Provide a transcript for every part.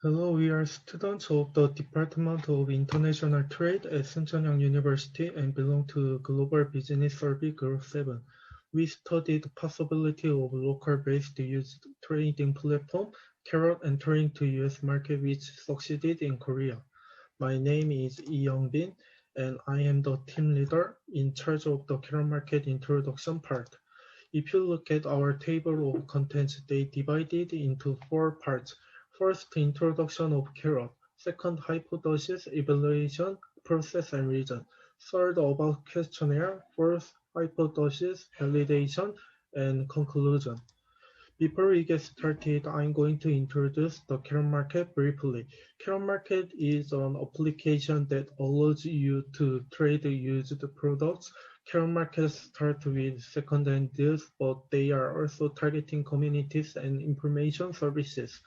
Hello, we are students of the Department of International Trade at Suncheonyoung University and belong to Global Business Survey Group 7. We studied the possibility of local-based used trading platform, Karrot, entering to US market which succeeded in Korea. My name is Lee Young-bin and I am the team leader in charge of the Karrot market introduction part. If you look at our table of contents, they divided into 4 parts. First, introduction of Karrot. Second, hypothesis, evaluation, process, and reason. Third, about questionnaire. Fourth, hypothesis, validation, and conclusion. Before we get started, I'm going to introduce the Karrot market briefly. Karrot market is an application that allows you to trade used products. Karrot markets start with second-hand deals, but they are also targeting communities and information services.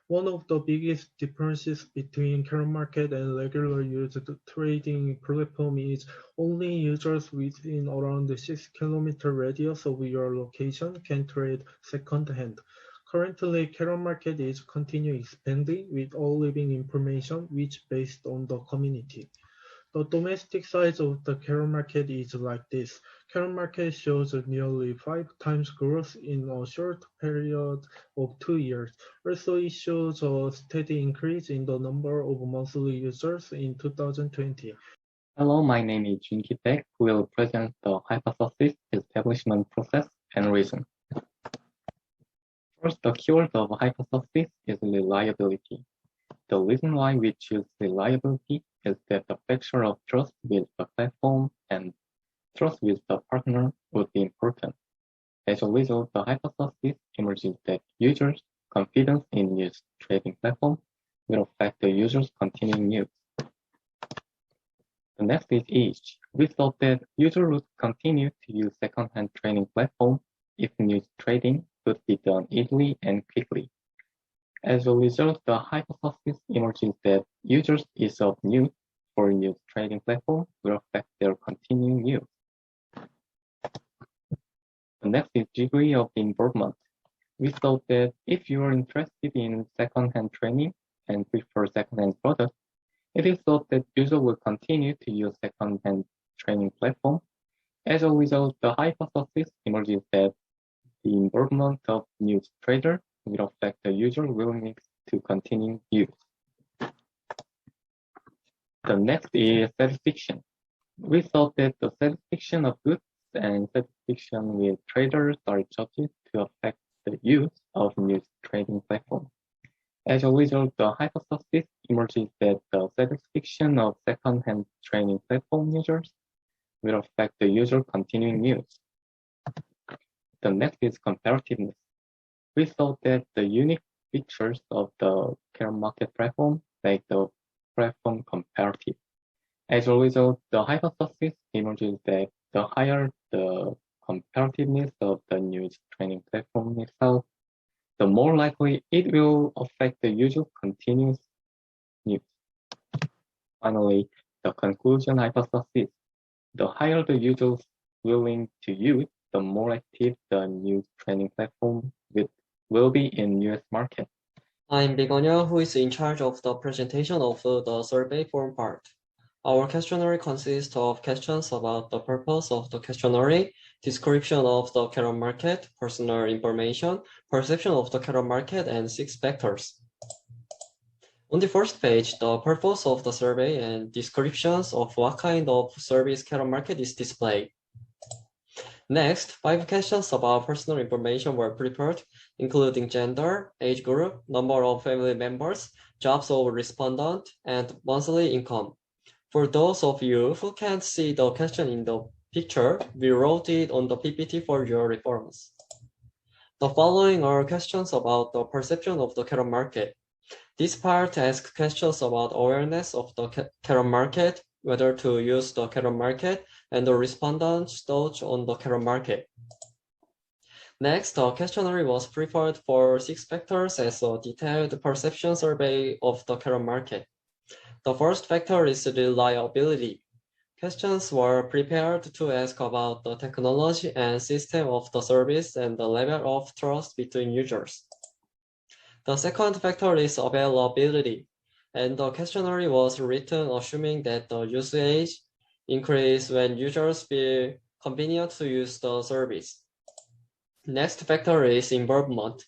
One of the biggest differences between Karrot market and regular used trading platform is only users within around the 6-kilometer radius of your location can trade second-hand. Currently, Karrot market is continuing expanding with all living information which based on the community. The domestic size of the Karrot market is like this. Karrot market shows nearly 5 times growth in a short period of 2 years. Also, it shows a steady increase in the number of monthly users in 2020. Hello, my name is Junki Baek, who will present the hypothesis, establishment process, and reason. First, the keyword of hypothesis is reliability. The reason why we choose reliability is that the factor of trust with the platform and trust with the partner would be important. As a result, the hypothesis emerges that users' confidence in used trading platform will affect the users' continuing use. The next is age. We thought that users would continue to use second-hand trading platform if news trading could be done easily and quickly. As a result, the hypothesis emerges that users' ease of use for news trading platform will affect their continuing use. The next is degree of involvement. We thought that if you are interested in second-hand trading and prefer second-hand products, it is thought that users will continue to use second-hand trading platform. As a result, the hypothesis emerges that the involvement of news trader will affect the user willingness to continue use. The next is satisfaction. We thought that the satisfaction of goods and satisfaction with traders are judged to affect the use of news trading platform. As a result, the hypothesis emerges that the satisfaction of second-hand trading platform users will affect the user continuing use. The next is comparativeness. We thought that the unique features of the Karrot market platform make the platform comparative. As a result, the hypothesis emerges that the higher the comparativeness of the news trading platform itself, the more likely it will affect the user continuous use. Finally, the conclusion hypothesis. The higher the users willing to use, the more active the news trading platform will be in US market. I'm Bigonya, who is in charge of the presentation of the survey form part. Our questionnaire consists of questions about the purpose of the questionnaire, description of the Karrot market, personal information, perception of the Karrot market, and 6 factors. On the first page, the purpose of the survey and descriptions of what kind of service Karrot market is displayed. Next, 5 questions about personal information were prepared, including gender, age group, number of family members, jobs of respondent, and monthly income. For those of you who can't see the question in the picture, we wrote it on the PPT for your reference. The following are questions about the perception of the Karrot market. This part asks questions about awareness of the Karrot market, whether to use the Karrot market, and the respondents' thoughts on the Karrot market. Next, the questionnaire was prepared for 6 factors as a detailed perception survey of the Karrot market. The first factor is reliability. Questions were prepared to ask about the technology and system of the service and the level of trust between users. The second factor is availability, and the questionnaire was written assuming that the usage increase when users feel convenient to use the service. Next factor is involvement.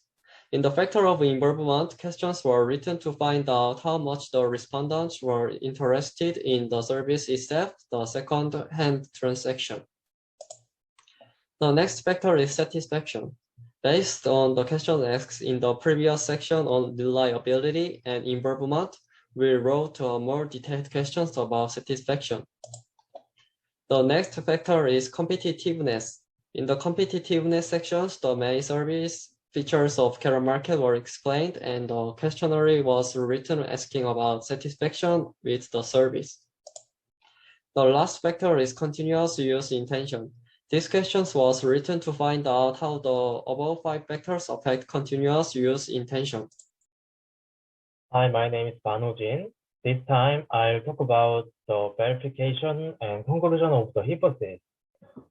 In the factor of involvement, questions were written to find out how much the respondents were interested in the service itself, the second-hand transaction. The next factor is satisfaction. Based on the question asked in the previous section on reliability and involvement, we wrote more detailed questions about satisfaction. The next factor is competitiveness. In the competitiveness sections, the main service features of Karrot market were explained, and the questionnaire was written asking about satisfaction with the service. The last factor is continuous use intention. These questions was written to find out how the above 5 factors affect continuous use intention. Hi, my name is Banujin. This time I'll talk about the verification and conclusion of the hypothesis.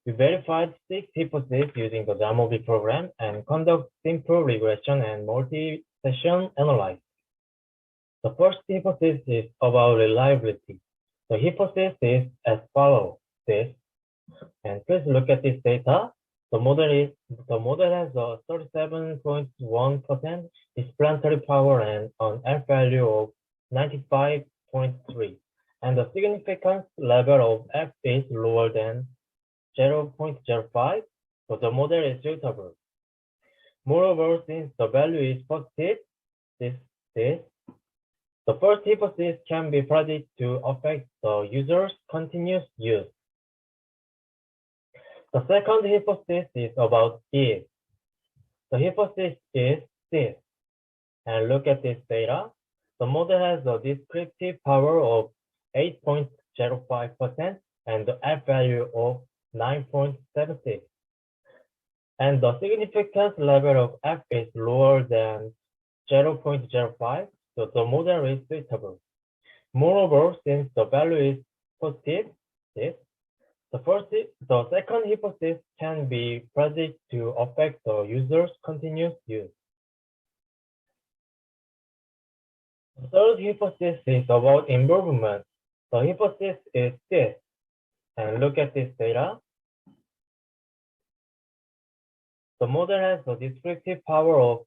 We verified 6 hypotheses using the Jamovi program and conduct simple regression and multi-session analysis. The first hypothesis is about reliability. The hypothesis is as follows. And please look at this data. The model has a 37.1% explanatory power and an F value of 95.3, and the significance level of F is lower than 0.05, so the model is suitable. Moreover, since the value is positive, the first hypothesis can be predicted to affect the user's continuous use. The second hypothesis is about ease. The hypothesis is this, and look at this data. The model has a descriptive power of 8.05% and the F value of 9.76. And the significance level of F is lower than 0.05, so the model is suitable. Moreover, since the value is positive, the second hypothesis can be predicted to affect the user's continuous use. The third hypothesis is about involvement. The hypothesis is this, and look at this data. The model has a descriptive power of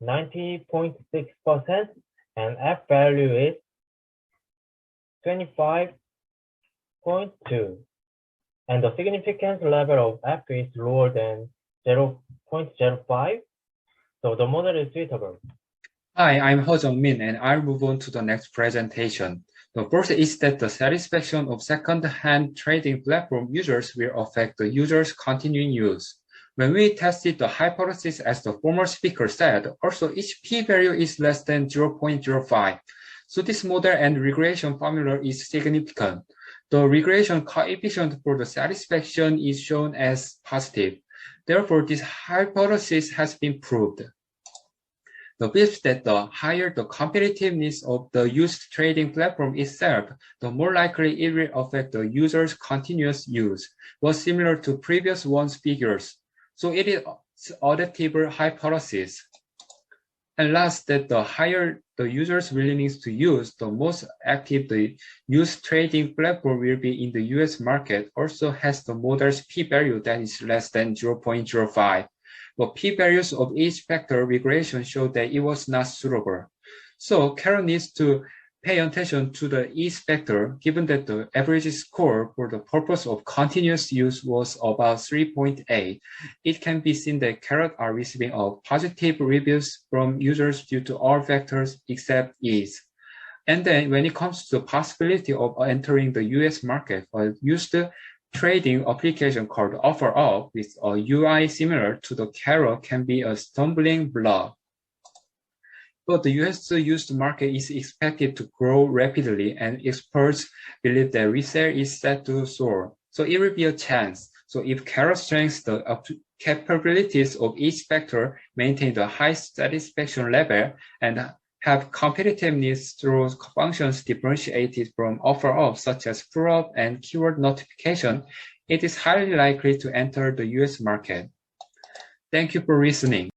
90.6% and F value is 25.2. And the significance level of F is lower than 0.05, so the model is suitable. Hi, I'm Ho Jung-min, and I'll move on to the next presentation. The first is that the satisfaction of second-hand trading platform users will affect the user's continuing use. When we tested the hypothesis, as the former speaker said, also each p-value is less than 0.05. So this model and regression formula is significant. The regression coefficient for the satisfaction is shown as positive. Therefore, this hypothesis has been proved. The fifth, that the higher the competitiveness of the used trading platform itself, the more likely it will affect the user's continuous use, was similar to previous one's figures. So it is adaptive hypothesis. And last, that the higher the user's willingness to use, the most active the used trading platform will be in the US market, also has the model's p-value that is less than 0.05. But p-values of each factor regression showed that it was not suitable. So Karrot needs to pay attention to the each factor, given that the average score for the purpose of continuous use was about 3.8. It can be seen that Karrot are receiving positive reviews from users due to all factors except ease. And then when it comes to the possibility of entering the US market, a used trading application called OfferUp with a UI similar to the Karrot can be a stumbling block. But the US used market is expected to grow rapidly, and experts believe that resale is set to soar. So it will be a chance. So if Karrot strengthens the capabilities of each factor, maintain the high satisfaction level, and have competitiveness through functions differentiated from OfferUp, such as pull-up and keyword notification, it is highly likely to enter the US market. Thank you for listening.